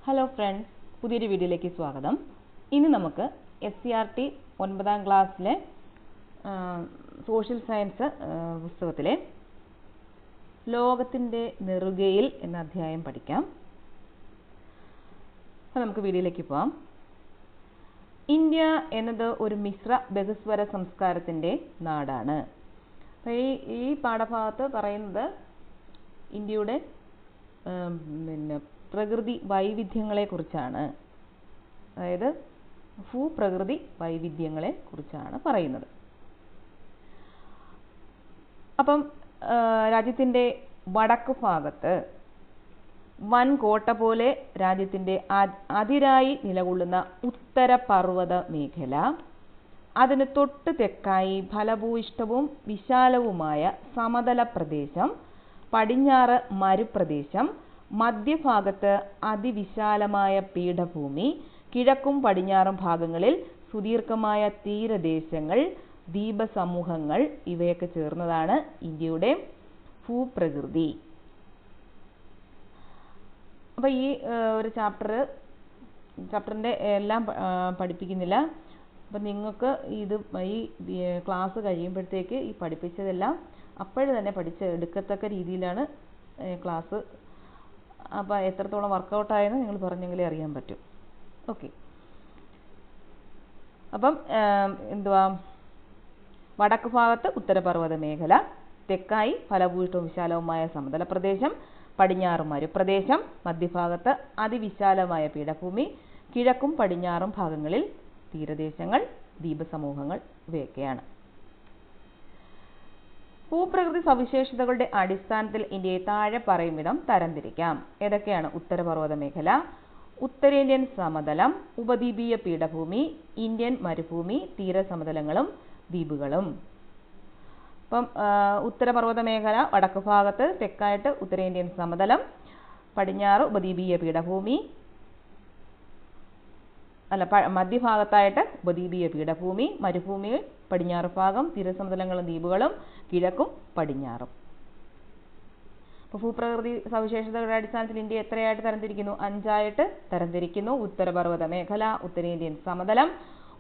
Hello friends, പുതിയൊരു വീഡിയോയിലേക്ക് സ്വാഗതം. ഇനി നമുക്ക് SCERT 9ാം ക്ലാസ്സിലെ സോഷ്യൽ സയൻസ് പുസ്തകത്തിലെ ലോകത്തിൻ്റെ നെറുകയിൽ എന്ന അധ്യായം പഠിക്കാം. അപ്പോൾ നമുക്ക് വീഡിയോയിലേക്ക് പോകാം. ഇന്ത്യ എന്നത് ഒരു മിശ്ര ബഹുസ്വര സംസ്കാരത്തിൻ്റെ നാടാണ്. അപ്പോൾ ഈ പാഠഭാഗത്ത് പറയുന്നത് ഇന്ത്യയുടെ പ്രകൃതി വൈവിധ്യങ്ങളെക്കുറിച്ചാണ്. അതായത് ഭൂപ്രകൃതി വൈവിധ്യങ്ങളെക്കുറിച്ചാണ് പറയുന്നത്. അപ്പം രാജ്യത്തിൻ്റെ വടക്ക് ഭാഗത്ത് വൻ കോട്ട പോലെ രാജ്യത്തിൻ്റെ അതിരായി നിലകൊള്ളുന്ന ഉത്തരപർവ്വത മേഖല, അതിന് തൊട്ട് തെക്കായി ഫലഭൂയിഷ്ഠവും വിശാലവുമായ സമതല പ്രദേശം, പടിഞ്ഞാറ് മരുപ്രദേശം, മധ്യഭാഗത്ത് അതിവിശാലമായ പീഠഭൂമി, കിഴക്കും പടിഞ്ഞാറും ഭാഗങ്ങളിൽ സുദീർഘമായ തീരദേശങ്ങൾ, ദ്വീപസമൂഹങ്ങൾ, ഇവയൊക്കെ ചേർന്നതാണ് ഇന്ത്യയുടെ ഭൂപ്രകൃതി. അപ്പോൾ ഈ ഒരു ചാപ്റ്ററിൻ്റെ എല്ലാം പഠിപ്പിക്കുന്നില്ല. അപ്പം നിങ്ങൾക്ക് ഈ ക്ലാസ് കഴിയുമ്പോഴത്തേക്ക് ഈ പഠിപ്പിച്ചതെല്ലാം അപ്പോഴേ തന്നെ എടുക്കത്തക്ക രീതിയിലാണ് ക്ലാസ്. അപ്പോൾ എത്രത്തോളം വർക്കൗട്ടായെന്ന് നിങ്ങൾ പറഞ്ഞെങ്കിലേ അറിയാൻ പറ്റും. ഓക്കെ, അപ്പം വടക്ക് ഭാഗത്ത് ഉത്തരപർവ്വത മേഖല, തെക്കായി ഫലഭൂയിഷ്ഠവും വിശാലവുമായ സമതല പ്രദേശം, പടിഞ്ഞാറ് മരുപ്രദേശം, മധ്യഭാഗത്ത് അതിവിശാലമായ പീഠഭൂമി, കിഴക്കും പടിഞ്ഞാറും ഭാഗങ്ങളിൽ തീരദേശങ്ങൾ, ദ്വീപസമൂഹങ്ങൾ, ഇവയൊക്കെയാണ്. ഭൂപ്രകൃതി സവിശേഷതകളുടെ അടിസ്ഥാനത്തിൽ ഇന്ത്യയെ താഴെ പറയും വിധം തരംതിരിക്കാം. ഏതൊക്കെയാണ്? ഉത്തരപർവ്വത മേഖല, ഉത്തരേന്ത്യൻ സമതലം, ഉപദ്വീപീയ പീഠഭൂമി, ഇന്ത്യൻ മരുഭൂമി, തീരസമതലങ്ങളും ദ്വീപുകളും. അപ്പം ഉത്തരപർവ്വത മേഖല വടക്ക് ഭാഗത്ത്, തെക്കായിട്ട് ഉത്തരേന്ത്യൻ സമതലം, പടിഞ്ഞാറ് ഉപദ്വീപീയ പീഠഭൂമി, മധ്യഭാഗത്തായിട്ട് ഉപദ്വീപീയ പീഠഭൂമി, മരുഭൂമി പടിഞ്ഞാറ് ഭാഗം, തീരസമതലങ്ങളും ദ്വീപുകളും, കിഴക്കും പടിഞ്ഞാറും. അപ്പോൾ ഭൂപ്രകൃതി സവിശേഷതകളുടെ അടിസ്ഥാനത്തിൽ ഇന്ത്യ എത്രയായിട്ട് തരംതിരിക്കുന്നു? 5ആയിട്ട് തരംതിരിക്കുന്നു. ഉത്തരപർവ്വത മേഖല, ഉത്തരേന്ത്യൻ സമതലം,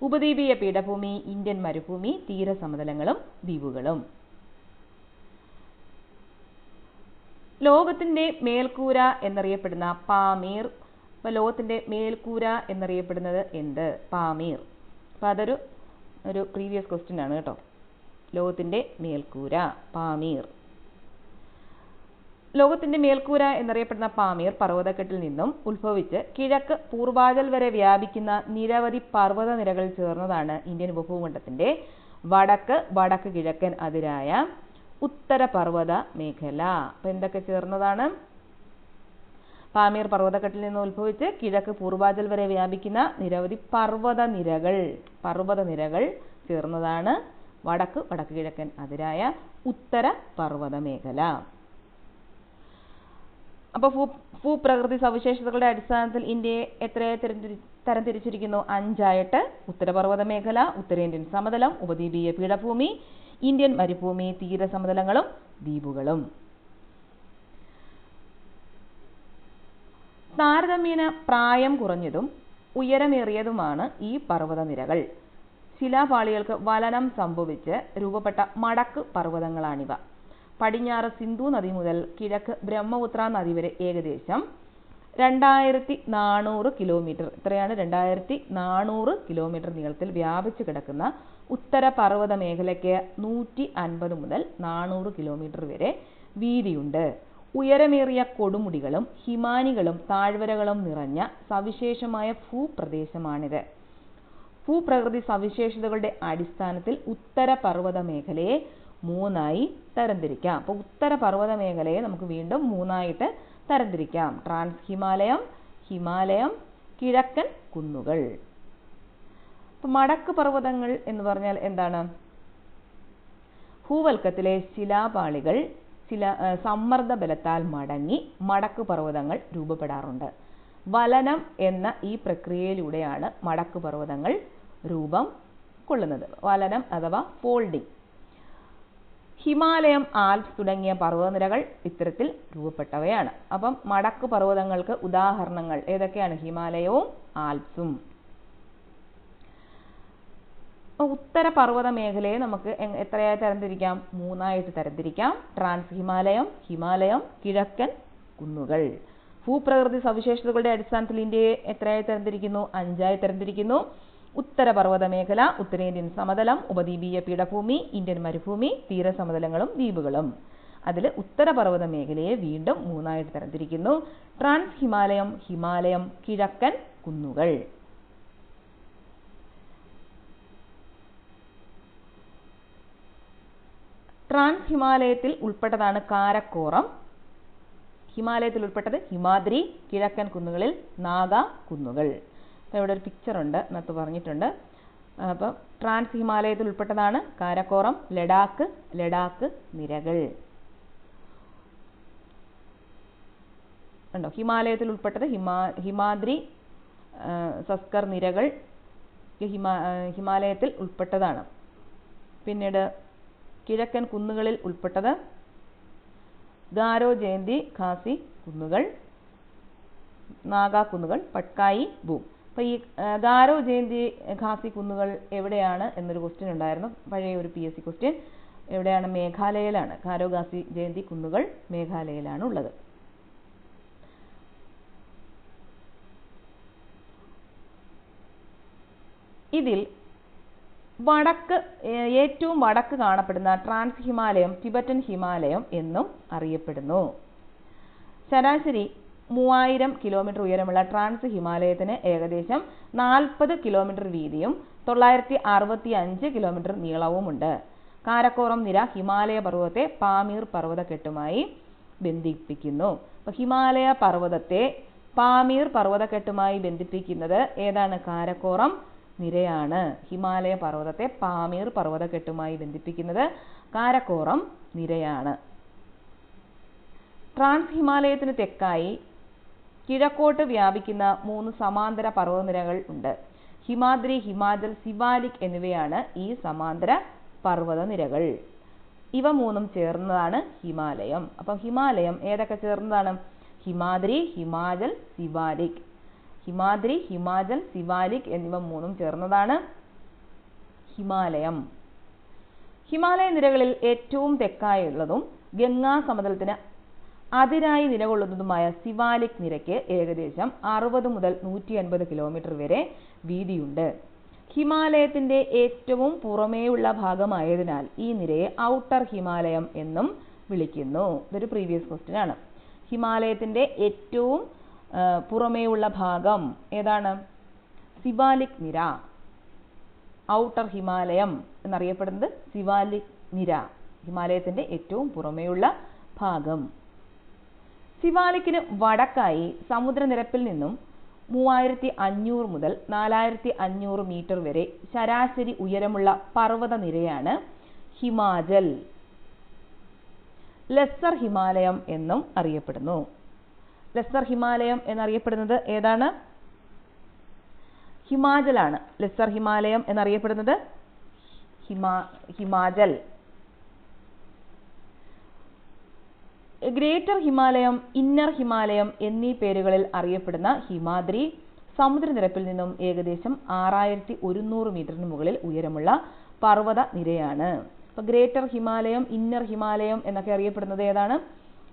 ഉപദ്വീപീയ പീഠഭൂമി, ഇന്ത്യൻ മരുഭൂമി, തീരസമതലങ്ങളും ദ്വീപുകളും. ലോകത്തിൻ്റെ മേൽക്കൂര എന്നറിയപ്പെടുന്ന പാമീർ. അപ്പോൾ ലോകത്തിൻ്റെ മേൽക്കൂര എന്നറിയപ്പെടുന്നത് എന്ത്? പാമീർ. അപ്പോൾ അതൊരു പ്രീവിയസ് ക്വസ്റ്റ്യൻ ആണ് കേട്ടോ. ലോകത്തിൻ്റെ മേൽക്കൂര പാമീർ. ലോകത്തിൻ്റെ മേൽക്കൂര എന്നറിയപ്പെടുന്ന പാമീർ പർവ്വതക്കെട്ടിൽ നിന്നും ഉത്ഭവിച്ച് കിഴക്ക് പൂർവാചൽ വരെ വ്യാപിക്കുന്ന നിരവധി പർവ്വതനിരകൾ ചേർന്നതാണ് ഇന്ത്യൻ ഉപഭൂഖണ്ഡത്തിൻ്റെ വടക്ക് കിഴക്കൻ അതിരായ ഉത്തരപർവ്വത മേഖല. അപ്പം എന്തൊക്കെ ചേർന്നതാണ്? പാമീർ പർവ്വതക്കെട്ടിൽ നിന്ന് ഉത്ഭവിച്ച് കിഴക്ക് പൂർവാചൽ വരെ വ്യാപിക്കുന്ന നിരവധി പർവ്വതനിരകൾ ചേർന്നതാണ് വടക്ക് കിഴക്കൻ അതിരായ ഉത്തരപർവ്വത മേഖല. അപ്പോൾ ഭൂപ്രകൃതി സവിശേഷതകളുടെ അടിസ്ഥാനത്തിൽ ഇന്ത്യയെ എത്രയായി തരംതിരിച്ചിരിക്കുന്നു? 5ആയിട്ട്. ഉത്തരപർവ്വത മേഖല, ഉത്തരേന്ത്യൻ സമതലം, ഉപദ്വീപീയ പീഠഭൂമി, ഇന്ത്യൻ മരുഭൂമി, തീരസമതലങ്ങളും ദ്വീപുകളും. താരതമ്യേന പ്രായം കുറഞ്ഞതും ഉയരമേറിയതുമാണ് ഈ പർവ്വതനിരകൾ. ശിലാപാളികൾക്ക് വലനം സംഭവിച്ച് രൂപപ്പെട്ട മടക്ക് പർവ്വതങ്ങളാണിവ. പടിഞ്ഞാറ് സിന്ധു നദി മുതൽ കിഴക്ക് ബ്രഹ്മപുത്ര നദി വരെ ഏകദേശം 2400 കിലോമീറ്റർ, ഇത്രയാണ് 2400 കിലോമീറ്റർ നീളത്തിൽ വ്യാപിച്ചു കിടക്കുന്ന ഉത്തരപർവ്വത മേഖലയ്ക്ക് 150 മുതൽ 400 കിലോമീറ്റർ വരെ വീതിയുണ്ട്. ഉയരമേറിയ കൊടുമുടികളും ഹിമാനികളും താഴ്വരകളും നിറഞ്ഞ സവിശേഷമായ ഭൂപ്രദേശമാണിത്. ഭൂപ്രകൃതി സവിശേഷതകളുടെ അടിസ്ഥാനത്തിൽ ഉത്തരപർവ്വത മേഖലയെ 3ആയി തരംതിരിക്കാം. അപ്പോൾ ഉത്തരപർവ്വത മേഖലയെ നമുക്ക് വീണ്ടും 3ആയിട്ട് തരംതിരിക്കാം. ട്രാൻസ് ഹിമാലയം, കിഴക്കൻ കുന്നുകൾ. അപ്പം മടക്ക് പർവ്വതങ്ങൾ എന്ന് പറഞ്ഞാൽ എന്താണ്? ഭൂവൽക്കത്തിലെ ശിലാപാളികൾ സമ്മർദ്ദ ബലത്താൽ മടങ്ങി മടക്ക് പർവ്വതങ്ങൾ രൂപപ്പെടാറുണ്ട്. വലനം എന്ന ഈ പ്രക്രിയയിലൂടെയാണ് മടക്ക് പർവ്വതങ്ങൾ രൂപം കൊള്ളുന്നത്. വലനം അഥവാ ഫോൾഡിംഗ്. ഹിമാലയം, ആൽപ്സ് തുടങ്ങിയ പർവ്വതനിരകൾ ഇത്തരത്തിൽ രൂപപ്പെട്ടവയാണ്. അപ്പം മടക്ക് പർവ്വതങ്ങൾക്ക് ഉദാഹരണങ്ങൾ ഏതൊക്കെയാണ്? ഹിമാലയവും ആൽപ്സും. ഉത്തര പർവ്വത മേഖലയെ നമുക്ക് എത്രയായി തരംതിരിക്കാം? മൂന്നായിട്ട് തരംതിരിക്കാം. ട്രാൻസ് ഹിമാലയം, ഹിമാലയം, കിഴക്കൻ കുന്നുകൾ. ഭൂപ്രകൃതി സവിശേഷതകളുടെ അടിസ്ഥാനത്തിൽ ഇന്ത്യയെ എത്രയായി തരംതിരിക്കുന്നു? അഞ്ചായി തരംതിരിക്കുന്നു. ഉത്തര പർവ്വത മേഖല, ഉത്തരേന്ത്യൻ സമതലം, ഉപദ്വീപീയ പീഠഭൂമി, ഇന്ത്യൻ മരുഭൂമി, തീരസമതലങ്ങളും ദ്വീപുകളും. അതിൽ ഉത്തര പർവ്വത മേഖലയെ വീണ്ടും മൂന്നായിട്ട് തരംതിരിക്കുന്നു. ട്രാൻസ് ഹിമാലയം, ഹിമാലയം, കിഴക്കൻ കുന്നുകൾ. ട്രാൻസ് ഹിമാലയത്തിൽ ഉൾപ്പെട്ടതാണ് കാരക്കോറം. ഹിമാലയത്തിൽ ഉൾപ്പെട്ടത് ഹിമാദ്രി, കിഴക്കൻ കുന്നുകളിൽ നാഗ കുന്നുകൾ. അപ്പോൾ ഇവിടെ ഒരു പിക്ചർ ഉണ്ട്, അതിനകത്ത് പറഞ്ഞിട്ടുണ്ട്. അപ്പോൾ ട്രാൻസ് ഹിമാലയത്തിൽ ഉൾപ്പെട്ടതാണ് കാരക്കോറം, ലഡാക്ക് നിരകൾ. ഉണ്ടോ? ഹിമാലയത്തിൽ ഉൾപ്പെട്ടത് ഹിമാദ്രി, സസ്കർ നിരകൾ ഹിമാലയത്തിൽ ഉൾപ്പെട്ടതാണ്. പിന്നീട് കിഴക്കൻ കുന്നുകളിൽ ഉൾപ്പെട്ടത് ഗാരോ, ജയന്തി, ഖാസി കുന്നുകൾ, നാഗ കുന്നുകൾ, പട്കായി, ഭൂം. അപ്പോൾ ഈ ഗാരോ, ജയന്തി, ഖാസി കുന്നുകൾ എവിടെയാണ് എന്നൊരു ക്വസ്റ്റ്യൻ ഉണ്ടായിരുന്നു, പഴയ ഒരു PSC ക്വസ്റ്റ്യൻ. എവിടെയാണ്? മേഘാലയയിലാണ്. ഗാരോ, ഖാസി, ജയന്തി കുന്നുകൾ മേഘാലയയിലാണ് ഉള്ളത്. ഇതിൽ ഏറ്റവും വടക്ക് കാണപ്പെടുന്ന ട്രാൻസ് ഹിമാലയം ടിബറ്റൻ ഹിമാലയം എന്നും അറിയപ്പെടുന്നു. ശരാശരി 3000 കിലോമീറ്റർ ഉയരമുള്ള ട്രാൻസ് ഹിമാലയത്തിന് ഏകദേശം 40 കിലോമീറ്റർ വീതിയും 965 കിലോമീറ്റർ നീളവുമുണ്ട്. കാരക്കോറം നിര ഹിമാലയ പർവ്വതത്തെ പാമീർ പർവ്വതക്കെട്ടുമായി ബന്ധിപ്പിക്കുന്നു. അപ്പോൾ ഹിമാലയ പർവ്വതത്തെ പാമീർ പർവ്വതക്കെട്ടുമായി ബന്ധിപ്പിക്കുന്നത് ഏതാണ്? കാരക്കോറം നിരയാണ്. ഹിമാലയ പർവ്വതത്തെ പാമീർ പർവ്വതക്കെട്ടുമായി ബന്ധിപ്പിക്കുന്നത് കാരക്കോറം നിരയാണ്. ട്രാൻസ് ഹിമാലയത്തിന് തെക്കായി കിഴക്കോട്ട് വ്യാപിക്കുന്ന 3 സമാന്തര പർവ്വതനിരകൾ ഉണ്ട്. ഹിമാദ്രി, ഹിമാചൽ, സിവാലിക് എന്നിവയാണ് ഈ സമാന്തര പർവ്വതനിരകൾ. ഇവ മൂന്നും ചേർന്നതാണ് ഹിമാലയം. അപ്പം ഹിമാലയം ഏതൊക്കെ ചേർന്നതാണ്? ഹിമാദ്രി, ഹിമാചൽ, സിവാലിക്. ഹിമാദ്രി, ഹിമാചൽ, സിവാലിക് എന്നിവ മൂന്നും ചേർന്നതാണ് ഹിമാലയം. ഹിമാലയ നിരകളിൽ ഏറ്റവും തെക്കായുള്ളതും ഗംഗാ സമതലത്തിന് അതിരായി നിലകൊള്ളുന്നതുമായ സിവാലിക് നിരയ്ക്ക് ഏകദേശം 60 മുതൽ 150 കിലോമീറ്റർ വരെ വീതിയുണ്ട്. ഹിമാലയത്തിന്റെ ഏറ്റവും പുറമേയുള്ള ഭാഗമായതിനാൽ ഈ നിരയെ ഔട്ടർ ഹിമാലയം എന്നും വിളിക്കുന്നു. ഇതൊരു പ്രീവിയസ് ക്വസ്റ്റ്യൻ ആണ്. ഹിമാലയത്തിന്റെ ഏറ്റവും പുറമേയുള്ള ഭാഗം ഏതാണ്? സിവാലിക് നിര. ഔട്ടർ ഹിമാലയം എന്നറിയപ്പെടുന്നത് സിവാലിക് നിര, ഹിമാലയത്തിന്റെ ഏറ്റവും പുറമേയുള്ള ഭാഗം. സിവാലിക്കിന് വടക്കായി സമുദ്രനിരപ്പിൽ നിന്നും 3500 മുതൽ 4500 മീറ്റർ വരെ ശരാശരി ഉയരമുള്ള പർവ്വതനിരയാണ് ഹിമാചൽ. ലെസ്സർ ഹിമാലയം എന്നും അറിയപ്പെടുന്നു. ലെസ്സർ ഹിമാലയം എന്നറിയപ്പെടുന്നത് ഏതാണ്? ഹിമാചലാണ്. ലെസ്സർ ഹിമാലയം എന്നറിയപ്പെടുന്നത് ഹിമാചൽ. ഗ്രേറ്റർ ഹിമാലയം, ഇന്നർ ഹിമാലയം എന്നീ പേരുകളിൽ അറിയപ്പെടുന്ന ഹിമാദ്രി സമുദ്രനിരപ്പിൽ നിന്നും ഏകദേശം 6100 മീറ്ററിന് മുകളിൽ ഉയരമുള്ള പർവ്വത നിരയാണ്. അപ്പോൾ ഗ്രേറ്റർ ഹിമാലയം, ഇന്നർ ഹിമാലയം എന്നൊക്കെ അറിയപ്പെടുന്നത് ഏതാണ്?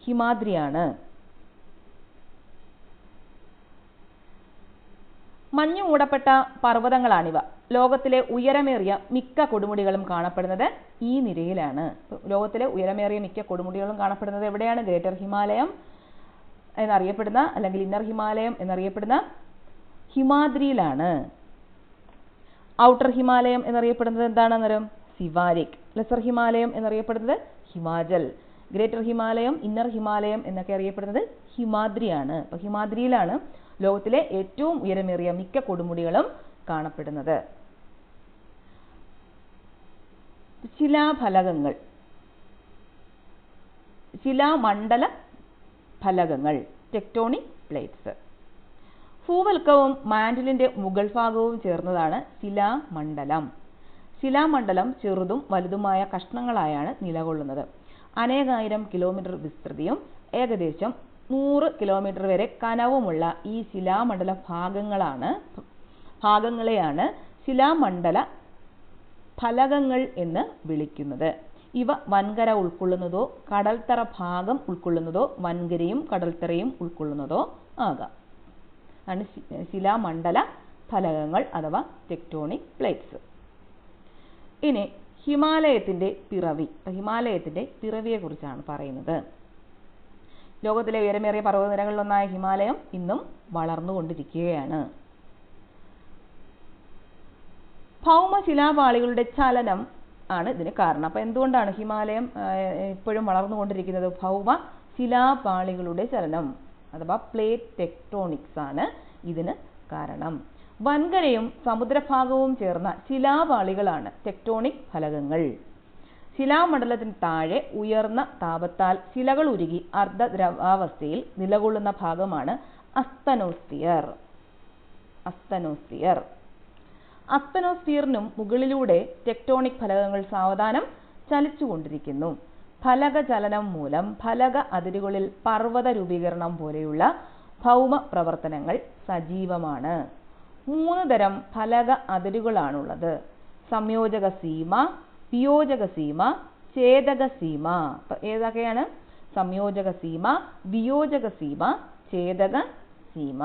ഹിമാദ്രിയാണ്. മഞ്ഞു മൂടപ്പെട്ട പർവ്വതങ്ങളാണിവ. ലോകത്തിലെ ഉയരമേറിയ മിക്ക കൊടുമുടികളും കാണപ്പെടുന്നത് ഈ നിരയിലാണ്. ലോകത്തിലെ ഉയരമേറിയ മിക്ക കൊടുമുടികളും കാണപ്പെടുന്നത് എവിടെയാണ്? ഗ്രേറ്റർ ഹിമാലയം എന്നറിയപ്പെടുന്ന അല്ലെങ്കിൽ ഇന്നർ ഹിമാലയം എന്നറിയപ്പെടുന്ന ഹിമാദ്രിയിലാണ്. ഔട്ടർ ഹിമാലയം എന്നറിയപ്പെടുന്നത് എന്താണെന്നറിയാം? സിവാലിക്. ലെസർ ഹിമാലയം എന്നറിയപ്പെടുന്നത് ഹിമാചൽ. ഗ്രേറ്റർ ഹിമാലയം, ഇന്നർ ഹിമാലയം എന്നൊക്കെ അറിയപ്പെടുന്നത് ഹിമാദ്രിയാണ്. അപ്പോൾ ഹിമാദ്രിയിലാണ് ലോകത്തിലെ ഏറ്റവും ഉയരമേറിയ മിക്ക കൊടുമുടികളും കാണപ്പെടുന്നത്. ശിലാഫലകങ്ങൾ, ശിലാമണ്ഡല ഫലകങ്ങൾ, ടെക്ടോണിക് പ്ലേറ്റ്സ്. ഭൂവൽക്കവും മാന്റിലിന്റെ മുകൾ ഭാഗവും ചേർന്നതാണ് ശിലാമണ്ഡലം. ശിലാമണ്ഡലം ചെറുതും വലുതുമായ കഷ്ണങ്ങളായാണ് നിലകൊള്ളുന്നത്. അനേകായിരം കിലോമീറ്റർ വിസ്തൃതിയും ഏകദേശം 100 കിലോമീറ്റർ വരെ കനവുമുള്ള ഈ ശിലാമണ്ഡല ഭാഗങ്ങളെയാണ് ശിലാമണ്ഡല ഫലകങ്ങൾ എന്ന് വിളിക്കുന്നത്. ഇവ വൻകര ഉൾക്കൊള്ളുന്നതോ കടൽത്തറ ഭാഗം ഉൾക്കൊള്ളുന്നതോ വൻകരയും കടൽത്തറയും ഉൾക്കൊള്ളുന്നതോ ആകാം. ആണ് ശിലാമണ്ഡല ഫലകങ്ങൾ അഥവാ ടെക്ടോണിക് പ്ലേറ്റ്സ്. ഇനി ഹിമാലയത്തിന്റെ പിറവിയെ കുറിച്ചാണ് പറയുന്നത്. ലോകത്തിലെ ഉയരമേറിയ പർവ്വതനിരകളിലൊന്നായ ഹിമാലയം ഇന്നും വളർന്നുകൊണ്ടിരിക്കുകയാണ്. ഭൗമശിലാപാളികളുടെ ചലനം ആണ് ഇതിന് കാരണം. അപ്പൊ എന്തുകൊണ്ടാണ് ഹിമാലയം ഇപ്പോഴും വളർന്നുകൊണ്ടിരിക്കുന്നത്? ഭൗമശിലാപാളികളുടെ ചലനം അഥവാ പ്ലേറ്റ് ടെക്ടോണിക്സ് ആണ് ഇതിന് കാരണം. വൻകരയും സമുദ്രഭാഗവും ചേർന്ന ശിലാപാളികളാണ് ടെക്ടോണിക് ഫലകങ്ങൾ. ശിലാമണ്ഡലത്തിന് താഴെ ഉയർന്ന താപത്താൽ ശിലകൾ ഉരുകി അർദ്ധദ്രവാവസ്ഥയിൽ നിലകൊള്ളുന്ന ഭാഗമാണ് അസ്തനോസ്ഫിയർ. അസ്തനോസ്ഫിയറിനും മുകളിലൂടെ ടെക്ടോണിക് ഫലകങ്ങൾ സാവധാനം ചലിച്ചുകൊണ്ടിരിക്കുന്നു. ഫലക ചലനം മൂലം ഫലക അതിരുകളിൽ പർവ്വത രൂപീകരണം പോലെയുള്ള ഭൗമ പ്രവർത്തനങ്ങൾ സജീവമാണ്. 3 തരം ഫലക അതിരുകളാണുള്ളത്: സംയോജക സീമ, വിയോജക സീമ, ഛേദക സീമ. ഏതൊക്കെയാണ്? സംയോജക സീമ, വിയോജക സീമ, ഛേദക സീമ.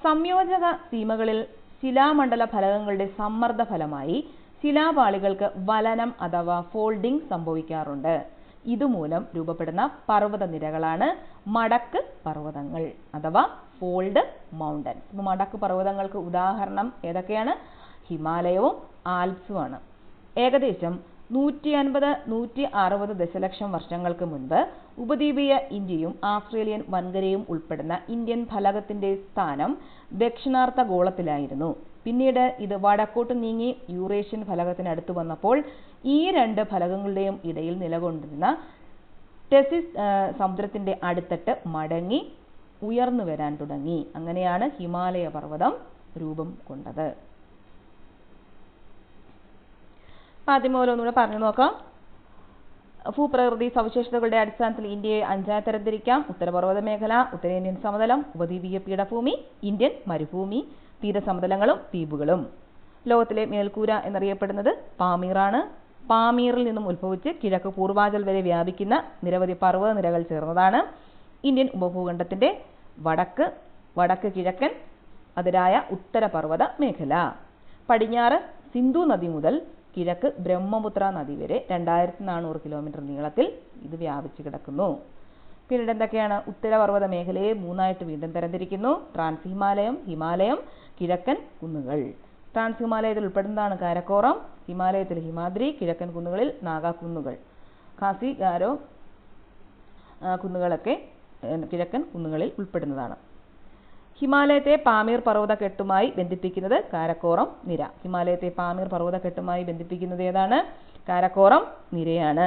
സംയോജക സീമകളിൽ ശിലാമണ്ഡല ഫലകങ്ങളുടെ സമ്മർദ്ദ ഫലമായി ശിലാപാളികൾക്ക് വലനം അഥവാ ഫോൾഡിംഗ് സംഭവിക്കാറുണ്ട്. ഇതുമൂലം രൂപപ്പെടുന്ന പർവ്വതനിരകളാണ് മടക്ക് പർവ്വതങ്ങൾ അഥവാ ഫോൾഡ് മൗണ്ടൻസ്. മടക്ക് പർവ്വതങ്ങൾക്ക് ഉദാഹരണം ഏതൊക്കെയാണ്? ഹിമാലയവും ആൽപ്സുമാണ്. ഏകദേശം 150-160 ദശലക്ഷം വർഷങ്ങൾക്ക് മുൻപ് ഉപദ്വീപീയ ഇന്ത്യയും ആസ്ട്രേലിയൻ വൻകരയും ഉൾപ്പെടുന്ന ഇന്ത്യൻ ഫലകത്തിന്റെ സ്ഥാനം ദക്ഷിണാർദ്ധഗോളത്തിലായിരുന്നു. പിന്നീട് ഇത് വടക്കോട്ട് നീങ്ങി യൂറേഷ്യൻ ഫലകത്തിനടുത്ത് വന്നപ്പോൾ ഈ 2 ഫലകങ്ങളുടെയും ഇടയിൽ നിലകൊണ്ടിരുന്ന ടെസിസ് സമുദ്രത്തിന്റെ അടിത്തട്ട് മടങ്ങി ഉയർന്നു വരാൻ തുടങ്ങി. അങ്ങനെയാണ് ഹിമാലയ പർവ്വതം രൂപം കൊണ്ടത്. ആദ്യം മുതൽ ഒന്നുകൂടെ പറഞ്ഞു നോക്കാം. ഭൂപ്രകൃതി സവിശേഷതകളുടെ അടിസ്ഥാനത്തിൽ ഇന്ത്യയെ 5 തരംതിരിക്കാം. ഉത്തരപർവ്വത മേഖല, ഉത്തരേന്ത്യൻ സമതലം, ഉപദ്വീപീയ പീഠഭൂമി, ഇന്ത്യൻ മരുഭൂമി, തീരസമതലങ്ങളും ദ്വീപുകളും. ലോകത്തിലെ മേൽക്കൂര എന്നറിയപ്പെടുന്നത് പാമീറാണ്. പാമീറിൽ നിന്നും ഉത്ഭവിച്ച് കിഴക്ക് പൂർവാചൽ വരെ വ്യാപിക്കുന്ന നിരവധി പർവ്വതനിരകൾ ചേർന്നതാണ് ഇന്ത്യൻ ഉപഭൂഖണ്ഡത്തിന്റെ വടക്ക് കിഴക്കൻ അതിരായ ഉത്തരപർവ്വത മേഖല. പടിഞ്ഞാറ് സിന്ധു നദി മുതൽ കിഴക്ക് ബ്രഹ്മപുത്ര നദി വരെ 2400 കിലോമീറ്റർ നീളത്തിൽ ഇത് വ്യാപിച്ചു കിടക്കുന്നു. പിന്നീട് എന്തൊക്കെയാണ്? ഉത്തരപർവ്വത മേഖലയെ 3ആയിട്ട് വീണ്ടും തരംതിരിക്കുന്നു: ട്രാൻസ് ഹിമാലയം, ഹിമാലയം, കിഴക്കൻ കുന്നുകൾ. ട്രാൻസ് ഹിമാലയത്തിൽ ഉൾപ്പെടുന്നതാണ് കാരക്കോറം, ഹിമാലയത്തിൽ ഹിമാദ്രി, കിഴക്കൻ കുന്നുകളിൽ നാഗാ കുന്നുകൾ, ഖാസി, ഗാരോ കുന്നുകളൊക്കെ കിഴക്കൻ കുന്നുകളിൽ ഉൾപ്പെടുന്നതാണ്. ഹിമാലയത്തെ പാമീർ പർവ്വതക്കെട്ടുമായി ബന്ധിപ്പിക്കുന്നത് കാരക്കോറം നിര. ഹിമാലയത്തെ പാമീർ പർവ്വതക്കെട്ടുമായി ബന്ധിപ്പിക്കുന്നത് ഏതാണ്? കാരക്കോറം നിരയാണ്.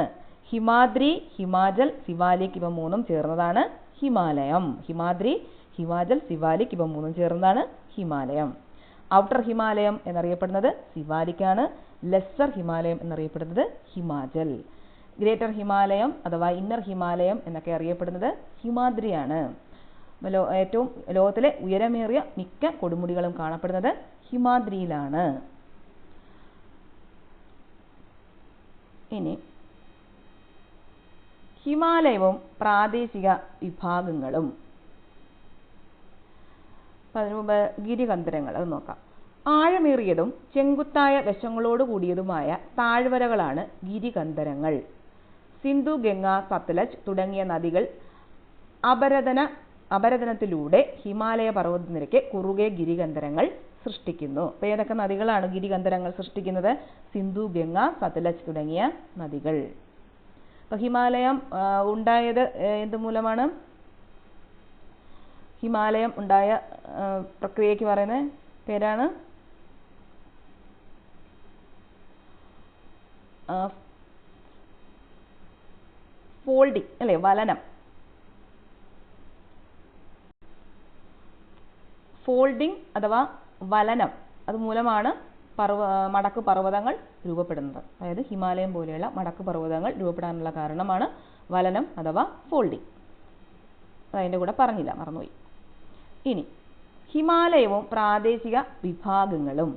ഹിമാദ്രി, ഹിമാചൽ, സിവാലിക് ഇവ 3ഉം ചേർന്നതാണ് ഹിമാലയം. ഹിമാദ്രി, ഹിമാചൽ, സിവാലിക് ഇവ 3ഉം ചേർന്നതാണ് ഹിമാലയം. ഔട്ടർ ഹിമാലയം എന്നറിയപ്പെടുന്നത് സിവാലിക്കാണ്. ലെസ്സർ ഹിമാലയം എന്നറിയപ്പെടുന്നത് ഹിമാചൽ. ഗ്രേറ്റർ ഹിമാലയം അഥവാ ഇന്നർ ഹിമാലയം എന്നൊക്കെ അറിയപ്പെടുന്നത് ഹിമാദ്രിയാണ്. ഏറ്റവും ലോകത്തിലെ ഉയരമേറിയ മിക്ക കൊടുമുടികളും കാണപ്പെടുന്നത് ഹിമാദ്രിയിലാണ്. ഇനി ഹിമാലയവും പ്രാദേശിക വിഭാഗങ്ങളും. അതിനു മുമ്പ് ഗിരികന്ധരങ്ങൾ അത് നോക്കാം. ആഴമേറിയതും ചെങ്കുത്തായ വശങ്ങളോട് കൂടിയതുമായ താഴ്വരകളാണ് ഗിരികന്ധരങ്ങൾ. സിന്ധു, ഗംഗ, സത്ലജ് തുടങ്ങിയ നദികൾ അപരദനത്തിലൂടെ ഹിമാലയ പർവ്വതനിരയ്ക്ക് കുറുകെ ഗിരികന്ധരങ്ങൾ സൃഷ്ടിക്കുന്നു. അപ്പോൾ ഏതൊക്കെ നദികളാണ് ഗിരികന്ധരങ്ങൾ സൃഷ്ടിക്കുന്നത്? സിന്ധു, ഗംഗ, സത്ലജ് തുടങ്ങിയ നദികൾ. അപ്പോൾ ഹിമാലയം ഉണ്ടായത് എന്തുമൂലമാണ്? ഹിമാലയം ഉണ്ടായ പ്രക്രിയയ്ക്ക് പറയുന്ന പേരാണ് ഫോൾഡിംഗ് അല്ലേ? വലനം. ഫോൾഡിംഗ് അഥവാ വലനം അതുമൂലമാണ് മടക്ക് പർവ്വതങ്ങൾ രൂപപ്പെടുന്നത്. അതായത് ഹിമാലയം പോലെയുള്ള മടക്ക് പർവ്വതങ്ങൾ രൂപപ്പെടാനുള്ള കാരണമാണ് വലനം അഥവാ ഫോൾഡിംഗ്. അതിൻ്റെ കൂടെ പറഞ്ഞില്ല, മറന്നുപോയി. ഇനി ഹിമാലയവും പ്രാദേശിക വിഭാഗങ്ങളും.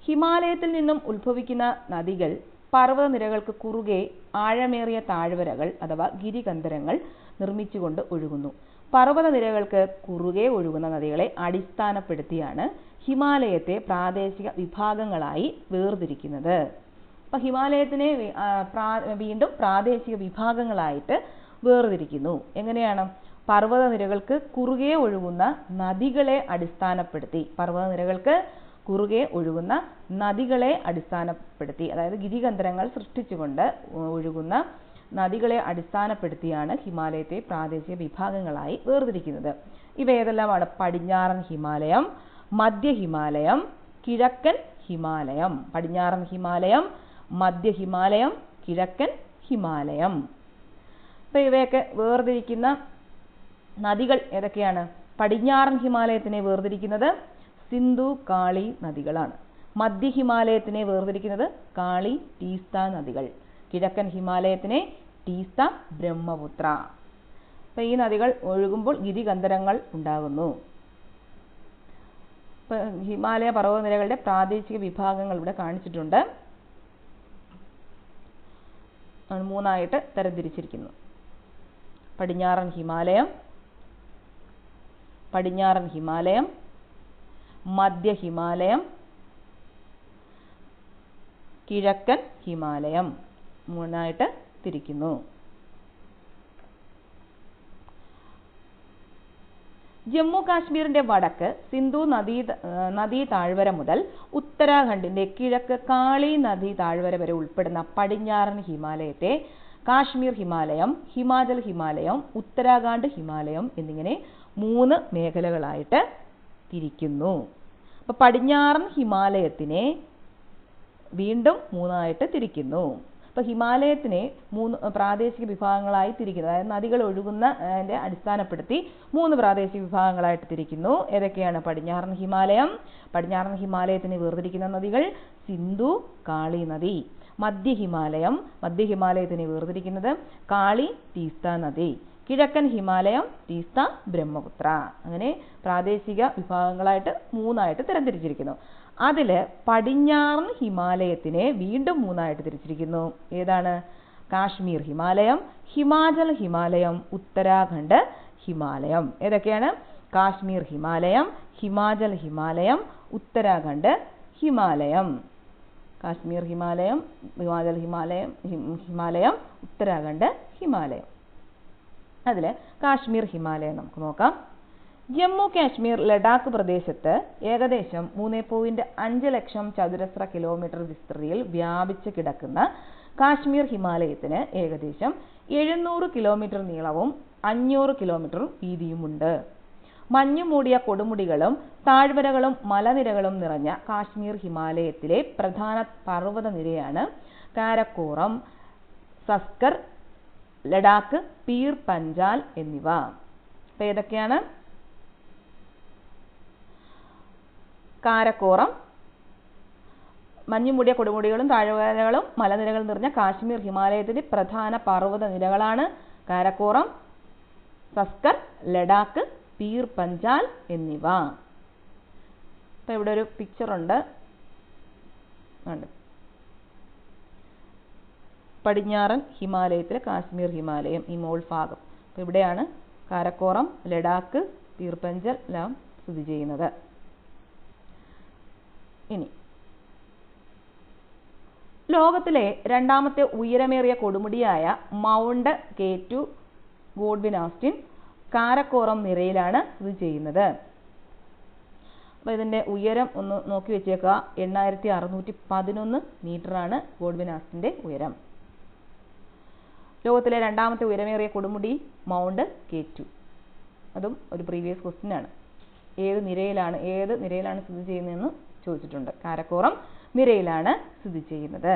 ഹിമാലയത്തിൽ നിന്നും ഉത്ഭവിക്കുന്ന നദികൾ പർവ്വതനിരകൾക്ക് കുറുകെ ആഴമേറിയ താഴ്വരകൾ അഥവാ ഗിരികന്ധരങ്ങൾ നിർമ്മിച്ചുകൊണ്ട് ഒഴുകുന്നു. പർവ്വതനിരകൾക്ക് കുറുകെ ഒഴുകുന്ന നദികളെ അടിസ്ഥാനപ്പെടുത്തിയാണ് ഹിമാലയത്തെ പ്രാദേശിക വിഭാഗങ്ങളായി വേർതിരിക്കുന്നത്. അപ്പം ഹിമാലയത്തിനെ വീണ്ടും പ്രാദേശിക വിഭാഗങ്ങളായിട്ട് വേർതിരിക്കുന്നു. എങ്ങനെയാണ്? പർവ്വതനിരകൾക്ക് കുറുകെ ഒഴുകുന്ന നദികളെ അടിസ്ഥാനപ്പെടുത്തി, പർവ്വതനിരകൾക്ക് കുറുകെ ഒഴുകുന്ന നദികളെ അടിസ്ഥാനപ്പെടുത്തി, അതായത് ഗിരികന്ധരങ്ങൾ സൃഷ്ടിച്ചുകൊണ്ട് ഒഴുകുന്ന നദികളെ അടിസ്ഥാനപ്പെടുത്തിയാണ് ഹിമാലയത്തെ പ്രാദേശിക വിഭാഗങ്ങളായി വേർതിരിക്കുന്നത്. ഇവ ഏതെല്ലാമാണ്? പടിഞ്ഞാറൻ ഹിമാലയം, മധ്യ ഹിമാലയം, കിഴക്കൻ ഹിമാലയം. പടിഞ്ഞാറൻ ഹിമാലയം, മധ്യ ഹിമാലയം, കിഴക്കൻ ഹിമാലയം. അപ്പോൾ ഇവയൊക്കെ വേർതിരിക്കുന്ന നദികൾ ഏതൊക്കെയാണ്? പടിഞ്ഞാറൻ ഹിമാലയത്തിനെ വേർതിരിക്കുന്നത് സിന്ധു, കാളി നദികളാണ്. മധ്യ ഹിമാലയത്തിനെ വേർതിരിക്കുന്നത് കാളി, ടീസ്ത നദികൾ. കിഴക്കൻ ഹിമാലയത്തിനെ ടീസ്ത, ബ്രഹ്മപുത്ര. അപ്പോൾ ഈ നദികൾ ഒഴുകുമ്പോൾ ഗിരികന്ധരങ്ങൾ ഉണ്ടാകുന്നു. ഹിമാലയ പർവ്വതനിരകളുടെ പ്രാദേശിക വിഭാഗങ്ങൾ ഇവിടെ കാണിച്ചിട്ടുണ്ട്. മൂന്നായിട്ട് തരംതിരിച്ചിരിക്കുന്നു. പടിഞ്ഞാറൻ ഹിമാലയം, പടിഞ്ഞാറൻ ഹിമാലയം, മധ്യ ഹിമാലയം, കിഴക്കൻ ഹിമാലയം. മൂന്നായിട്ട് തിരിക്കുന്നു. ജമ്മു കാശ്മീരിന്റെ വടക്ക് സിന്ധു നദീ താഴ്വര മുതൽ ഉത്തരാഖണ്ഡിന്റെ കിഴക്ക് കാളി നദീ താഴ്വര വരെ ഉൾപ്പെടുന്ന പടിഞ്ഞാറൻ ഹിമാലയത്തെ കാശ്മീർ ഹിമാലയം, ഹിമാചൽ ഹിമാലയം, ഉത്തരാഖണ്ഡ് ഹിമാലയം എന്നിങ്ങനെ 3 മേഖലകളായിട്ട് തിരിക്കുന്നു. അപ്പോൾ പടിഞ്ഞാറൻ ഹിമാലയത്തിനെ വീണ്ടും 3ആയിട്ട് തിരിക്കുന്നു. അപ്പോൾ ഹിമാലയത്തിനെ 3 പ്രാദേശിക വിഭാഗങ്ങളായി തിരിക്കുന്നു. അതായത് നദികൾ ഒഴുകുന്നതിനെ അടിസ്ഥാനപ്പെടുത്തി 3 പ്രാദേശിക വിഭാഗങ്ങളായിട്ട് തിരിക്കുന്നു. ഏതൊക്കെയാണ്? പടിഞ്ഞാറൻ ഹിമാലയം, പടിഞ്ഞാറൻ ഹിമാലയത്തിനെ വേർതിരിക്കുന്ന നദികൾ സിന്ധു, കാളി നദി. മധ്യ ഹിമാലയം, മധ്യ ഹിമാലയത്തിനെ വേർതിരിക്കുന്നത് കാളി, ടീസ്ത നദി. കിഴക്കൻ ഹിമാലയം, ടീസ്ത, ബ്രഹ്മപുത്ര. അങ്ങനെ പ്രാദേശിക വിഭാഗങ്ങളായിട്ട് 3ആയിട്ട് തരംതിരിച്ചിരിക്കുന്നു. അതിൽ പടിഞ്ഞാറൻ ഹിമാലയത്തിനെ വീണ്ടും 3ആയിട്ട് തിരിച്ചിരിക്കുന്നു. ഏതാണ്? കാശ്മീർ ഹിമാലയം, ഹിമാചൽ ഹിമാലയം, ഉത്തരാഖണ്ഡ് ഹിമാലയം. ഏതൊക്കെയാണ്? കാശ്മീർ ഹിമാലയം, ഹിമാചൽ ഹിമാലയം, ഉത്തരാഖണ്ഡ് ഹിമാലയം. കാശ്മീർ ഹിമാലയം, ഹിമാചൽ ഹിമാലയം, ഉത്തരാഖണ്ഡ് ഹിമാലയം. അതിൽ കാശ്മീർ ഹിമാലയം നമുക്ക് നോക്കാം. ജമ്മു കാശ്മീർ ലഡാക്ക് പ്രദേശത്ത് ഏകദേശം 3.5 ലക്ഷം ചതുരശ്ര കിലോമീറ്റർ വിസ്തൃതിയിൽ വ്യാപിച്ച് കിടക്കുന്ന കാശ്മീർ ഹിമാലയത്തിന് ഏകദേശം 700 കിലോമീറ്റർ നീളവും 500 കിലോമീറ്റർ വീതിയുമുണ്ട്. മഞ്ഞുമൂടിയ കൊടുമുടികളും താഴ്വരകളും മലനിരകളും നിറഞ്ഞ കാശ്മീർ ഹിമാലയത്തിലെ പ്രധാന പർവ്വതനിരയാണ് കാരക്കോറം, സസ്കർ, ലഡാക്ക്, പീർ പഞ്ചാൽ എന്നിവ. അപ്പോൾ ഏതൊക്കെയാണ്? കാരക്കോറം, മഞ്ഞുമൂടിയ കൊടുമുടികളും താഴ്വരകളും മലനിരകളും നിറഞ്ഞ കാശ്മീർ ഹിമാലയത്തിലെ പ്രധാന പർവ്വതനിരകളാണ് കാരക്കോറം, സസ്കർ, ലഡാക്ക്, പീർ പഞ്ചാൽ എന്നിവ. അപ്പോൾ ഇവിടെ ഒരു പിക്ചറുണ്ട്. പടിഞ്ഞാറൻ ഹിമാലയത്തിലെ കാശ്മീർ ഹിമാലയം, ഈ മോൾ ഭാഗം. അപ്പോൾ ഇവിടെയാണ് കാരക്കോറം, ലഡാക്ക്, പീർ പഞ്ചാൽ എല്ലാം സ്ഥിതി ചെയ്യുന്നത്. ഇനി ലോകത്തിലെ രണ്ടാമത്തെ ഉയരമേറിയ കൊടുമുടിയായ mount K2 Godwin Austen Karakoram നിരയിലാണ് സ്ഥിതി ചെയ്യുന്നത്. അപ്പോൾ ഇതിൻ്റെ ഉയരം ഒന്ന് നോക്കി വെച്ചേക്കുക. 8611 മീറ്ററാണ് ഗോഡ്വിൻ ആസ്റ്റിൻ്റെ ഉയരം. ലോകത്തിലെ രണ്ടാമത്തെ ഉയരമേറിയ കൊടുമുടി മൗണ്ട് K2. അതും ഒരു പ്രീവിയസ് ക്വസ്റ്റ്യൻ ആണ്. ഏത് നിരയിലാണ് സ്ഥിതി ചെയ്യുന്നതെന്ന് ചോദിച്ചിട്ടുണ്ട്. കാരക്കോറം നിരയിലാണ് സ്ഥിതി ചെയ്യുന്നത്.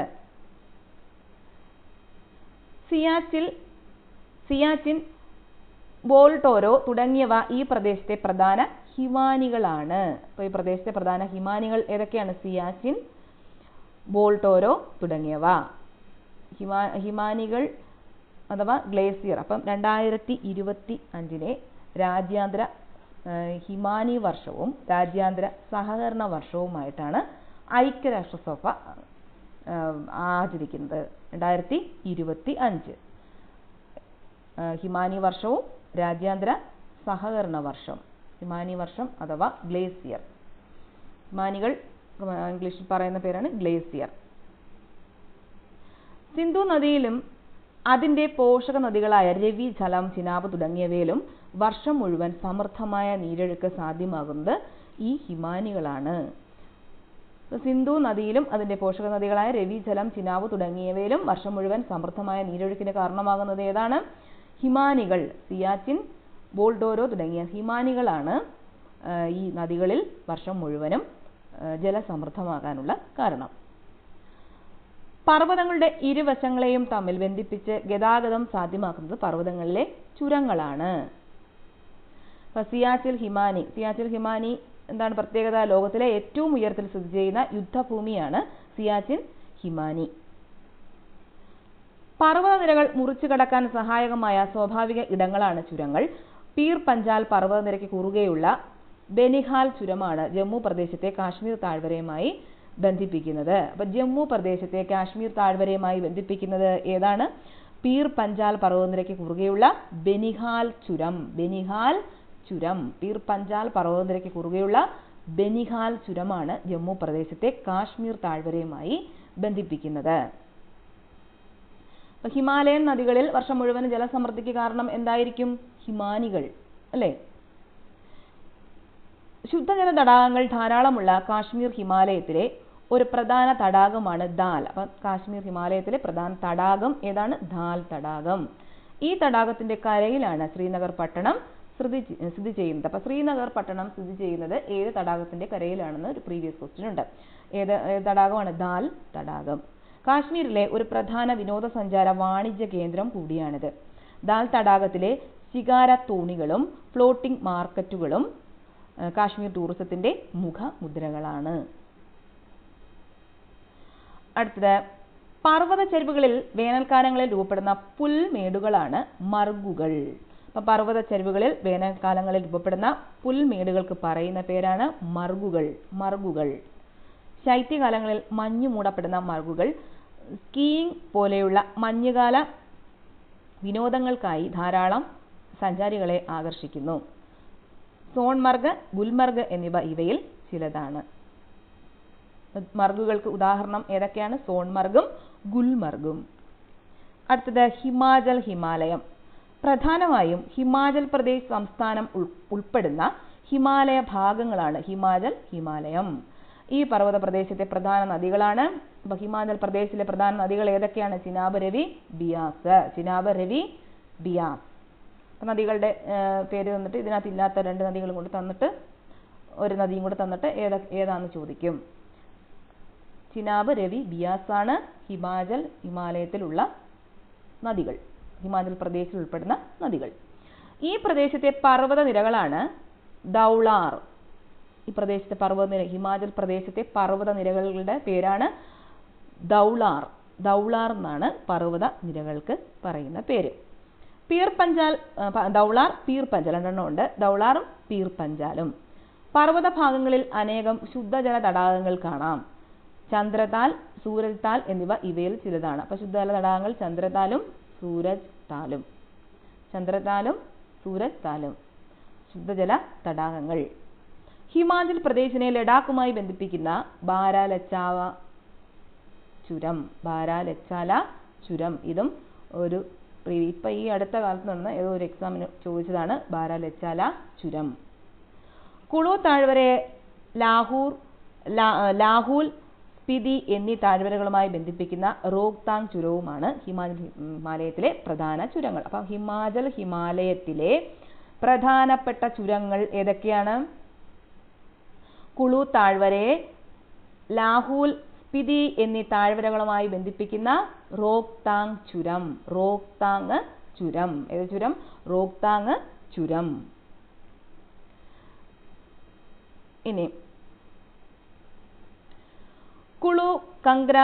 സിയാച്ചിൻ, ബോൾട്ടോരോ തുടങ്ങിയവ ഈ പ്രദേശത്തെ പ്രധാന ഹിമാനികളാണ്. അപ്പോൾ ഈ പ്രദേശത്തെ പ്രധാന ഹിമാനികൾ ഏതൊക്കെയാണ്? സിയാച്ചിൻ, ബോൾട്ടോരോ തുടങ്ങിയവ. ഹിമാനികൾ അഥവാ ഗ്ലേസിയർ. അപ്പം 2025 രാജ്യാന്തര ഹിമാനി വർഷവും രാജ്യാന്തര സഹകരണ വർഷവുമായിട്ടാണ് ഐക്യരാഷ്ട്രസഭ ആചരിക്കുന്നത്. 2025 ഹിമാനി വർഷവും രാജ്യാന്തര സഹകരണ വർഷം. ഹിമാനി വർഷം അഥവാ ഗ്ലേസിയർ. ഹിമാനികൾ ഇംഗ്ലീഷിൽ പറയുന്ന പേരാണ് ഗ്ലേസിയർ. സിന്ധു നദിയിലും അതിന്റെ പോഷക നദികളായ രവി, ഝലം, ചിനാബ് തുടങ്ങിയവയിലും വർഷം മുഴുവൻ സമൃദ്ധമായ നീരൊഴുക്ക് സാധ്യമാകുന്നത് ഈ ഹിമാനികളാണ്. സിന്ധു നദിയിലും അതിന്റെ പോഷക നദികളായ രവി, ഝലം, ചിനാബ് തുടങ്ങിയവയിലും വർഷം മുഴുവൻ സമൃദ്ധമായ നീരൊഴുക്കിന് കാരണമാകുന്നത് ഏതാണ്? ഹിമാനികൾ. സിയാച്ചിൻ, ബോൾട്ടോരോ തുടങ്ങിയ ഹിമാനികളാണ് ഈ നദികളിൽ വർഷം മുഴുവനും ജലസമൃദ്ധമാകാനുള്ള കാരണം. പർവ്വതങ്ങളുടെ ഇരുവശങ്ങളെയും തമ്മിൽ ബന്ധിപ്പിച്ച് ഗതാഗതം സാധ്യമാക്കുന്നത് പർവ്വതങ്ങളിലെ ചുരങ്ങളാണ്. സിയാച്ചിൻ ഹിമാനി എന്താണ് പ്രത്യേകത? ലോകത്തിലെ ഏറ്റവും ഉയരത്തിൽ സ്ഥിതി ചെയ്യുന്ന യുദ്ധഭൂമിയാണ് സിയാച്ചിൻ ഹിമാനി. പർവ്വതനിരകൾ മുറിച്ചു കടക്കാൻ സഹായകമായ സ്വാഭാവിക ഇടങ്ങളാണ് ചുരങ്ങൾ. പീർ പഞ്ചാൽ പർവ്വതനിരയ്ക്ക് കുറുകെയുള്ള ബനിഹാൽ ചുരമാണ് ജമ്മു പ്രദേശത്തെ കാശ്മീർ താഴ്വരയുമായി ബന്ധിപ്പിക്കുന്നത്. അപ്പൊ ജമ്മു പ്രദേശത്തെ കാശ്മീർ താഴ്വരയുമായി ബന്ധിപ്പിക്കുന്നത് ഏതാണ്? പീർ പഞ്ചാൽ പർവ്വതനിരയ്ക്ക് കുറുകെയുള്ള ബനിഹാൽ ചുരം. പീർ പഞ്ചാൽ പർവ്വതനിരയ്ക്ക് കുറുകെയുള്ള ബനിഹാൽ ചുരമാണ് ജമ്മു പ്രദേശത്തെ കാശ്മീർ താഴ്വരയുമായി ബന്ധിപ്പിക്കുന്നത്. ഹിമാലയൻ നദികളിൽ വർഷം മുഴുവൻ ജലസമൃദ്ധിക്ക് കാരണം എന്തായിരിക്കും? ഹിമാനികൾ അല്ലേ? ശുദ്ധജല തടാകങ്ങൾ ധാരാളമുള്ള കാശ്മീർ ഹിമാലയത്തിലെ ഒരു പ്രധാന തടാകമാണ് ദാൽ. അപ്പൊ കാശ്മീർ ഹിമാലയത്തിലെ പ്രധാന തടാകം ഏതാണ്? ദാൽ തടാകം. ഈ തടാകത്തിന്റെ കരയിലാണ് ശ്രീനഗർ പട്ടണം സ്ഥിതി ചെയ്യുന്നത്. അപ്പൊ ശ്രീനഗർ പട്ടണം സ്ഥിതി ചെയ്യുന്നത് ഏത് തടാകത്തിന്റെ കരയിലാണെന്ന് ഒരു പ്രീവിയസ് ക്വസ്റ്റ്യൻ ഉണ്ട്. ഏത് തടാകമാണ്? ദാൽ തടാകം. കാശ്മീരിലെ ഒരു പ്രധാന വിനോദസഞ്ചാര വാണിജ്യ കേന്ദ്രം കൂടിയാണിത്. ദാൽ തടാകത്തിലെ ശികാര തോണികളും ഫ്ലോട്ടിംഗ് മാർക്കറ്റുകളും കാശ്മീർ ടൂറിസത്തിന്റെ മുഖമുദ്രകളാണ്. അടുത്തത്, പർവ്വത ചരിവുകളിൽ വേനൽക്കാലങ്ങളിൽ രൂപപ്പെടുന്ന പുൽമേടുകളാണ് മർഗുകൾ. അപ്പൊ പർവ്വത ചരിവുകളിൽ വേനൽക്കാലങ്ങളിൽ രൂപപ്പെടുന്ന പുൽമേടുകൾക്ക് പറയുന്ന പേരാണ് മർഗുകൾ. ശൈത്യകാലങ്ങളിൽ മഞ്ഞു മൂടപ്പെടുന്ന മർഗുകൾ സ്കീയിങ് പോലെയുള്ള മഞ്ഞുകാല വിനോദങ്ങൾക്കായി ധാരാളം സഞ്ചാരികളെ ആകർഷിക്കുന്നു. സോൺമർഗ്, ഗുൽമർഗ് എന്നിവ ഇവയിൽ ചിലതാണ്. മർഗുകൾക്ക് ഉദാഹരണം ഏതൊക്കെയാണ്? സോൺമർഗും ഗുൽമർഗും. അടുത്തത്, ഹിമാലയം. പ്രധാനമായും ഹിമാചൽ പ്രദേശ് സംസ്ഥാനം ഉൾപ്പെടുന്ന ഹിമാലയ ഭാഗങ്ങളാണ് ഹിമാലയം. ഈ പർവ്വത പ്രദേശത്തെ പ്രധാന നദികളാണ്. ഹിമാചൽ പ്രദേശിലെ പ്രധാന നദികൾ ഏതൊക്കെയാണ്? ചിനാബ്, രവി, ബിയാസ്. നദികളുടെ പേര് തന്നിട്ട് ഇതിനകത്ത് ഇല്ലാത്ത രണ്ട് നദികളും കൂടി തന്നിട്ട് ഒരു നദിയും കൂടെ തന്നിട്ട് ഏതാണെന്ന് ചോദിക്കും. ചിനാബ്, രവി, ബിയാസ് ആണ് ഹിമാലയത്തിലുള്ള നദികൾ, ഹിമാചൽ പ്രദേശിൽ ഉൾപ്പെടുന്ന നദികൾ. ഈ പ്രദേശത്തെ പർവ്വത നിരകളാണ് ദൗളാർ. ഈ പ്രദേശത്തെ ഹിമാചൽ പ്രദേശത്തെ പർവ്വത നിരകളുടെ പേരാണ് ദൗളാർ എന്നാണ് പർവ്വത നിരകൾക്ക് പറയുന്ന പേര്. ദൗളാർ, പീർ പഞ്ചാൽ രണ്ടെണ്ണം ഉണ്ട്. ദൗളാറും പീർ പഞ്ചാലും. പർവ്വത ഭാഗങ്ങളിൽ അനേകം ശുദ്ധജല തടാകങ്ങൾ കാണാം. ചന്ദ്രതാൽ, സൂരജ് താൽ എന്നിവ ഇവയിൽ ചിലതാണ്. അപ്പൊ ശുദ്ധജല തടാകങ്ങൾ ചന്ദ്രതാലും സൂരജ് താലും ശുദ്ധജല തടാകങ്ങൾ. ഹിമാചൽ പ്രദേശിനെ ലഡാക്കുമായി ബന്ധിപ്പിക്കുന്ന ബാരാലച്ചാല ചുരം ഇതും ഒരു ഇപ്പൊ ഈ അടുത്ത കാലത്ത് നടന്ന ഏതോ ഒരു എക്സാമിന് ചോദിച്ചതാണ് ബാരാലച്ചാല ചുരം. കുളു താഴ്വരയെ ലാഹൂൽ, സ്പിതി എന്നീ താഴ്വരകളുമായി ബന്ധിപ്പിക്കുന്ന റോഹ്താങ് ചുരവുമാണ് ഹിമാലയത്തിലെ പ്രധാന ചുരങ്ങൾ. അപ്പം ഹിമാലയത്തിലെ പ്രധാനപ്പെട്ട ചുരങ്ങൾ ഏതൊക്കെയാണ്? കുളു താഴ്വരയെ ലാഹൂൽ, സ്പിതി എന്നീ താഴ്വരകളുമായി ബന്ധിപ്പിക്കുന്ന റോഹ്താങ് ചുരം. ഏത് ചുരം? റോഹ്താങ് ചുരം. ഇനി കുളു, കംഗ്ര,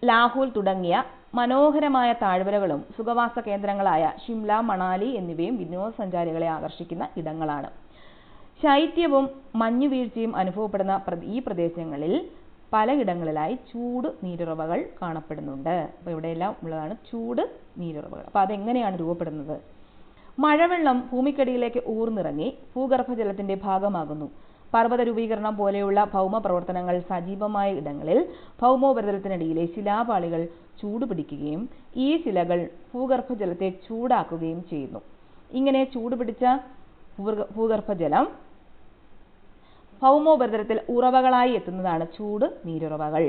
ലാഹുൽ തുടങ്ങിയ മനോഹരമായ താഴ്വരകളും സുഖവാസ കേന്ദ്രങ്ങളായ ഷിംല, മണാലി എന്നിവയും വിനോദസഞ്ചാരികളെ ആകർഷിക്കുന്ന ഇടങ്ങളാണ്. ശൈത്യവും മഞ്ഞുവീഴ്ചയും അനുഭവപ്പെടുന്ന ഈ പ്രദേശങ്ങളിൽ പലയിടങ്ങളിലായി ചൂട് നീരുറവകൾ കാണപ്പെടുന്നുണ്ട്. അപ്പോൾ ഇവിടെയെല്ലാം ഉള്ളതാണ് ചൂട് നീരുറവകൾ. അപ്പോൾ അതെങ്ങനെയാണ് രൂപപ്പെടുന്നത്? മഴവെള്ളം ഭൂമിക്കടിയിലേക്ക് ഊർന്നിറങ്ങി ഭൂഗർഭജലത്തിന്റെ ഭാഗമാകുന്നു. പർവ്വത രൂപീകരണം പോലെയുള്ള ഭൗമ പ്രവർത്തനങ്ങൾ സജീവമായ ഇടങ്ങളിൽ ഭൗമോപരിതലത്തിനടിയിലെ ശിലാപാളികൾ ചൂടുപിടിക്കുകയും ഈ ശിലകൾ ഭൂഗർഭജലത്തെ ചൂടാക്കുകയും ചെയ്യുന്നു. ഇങ്ങനെ ചൂടുപിടിച്ച ഭൂഗർഭജലം ഭൗമോപരിതലത്തിൽ ഉറവകളായി എത്തുന്നതാണ് ചൂട് നീരുറവകൾ.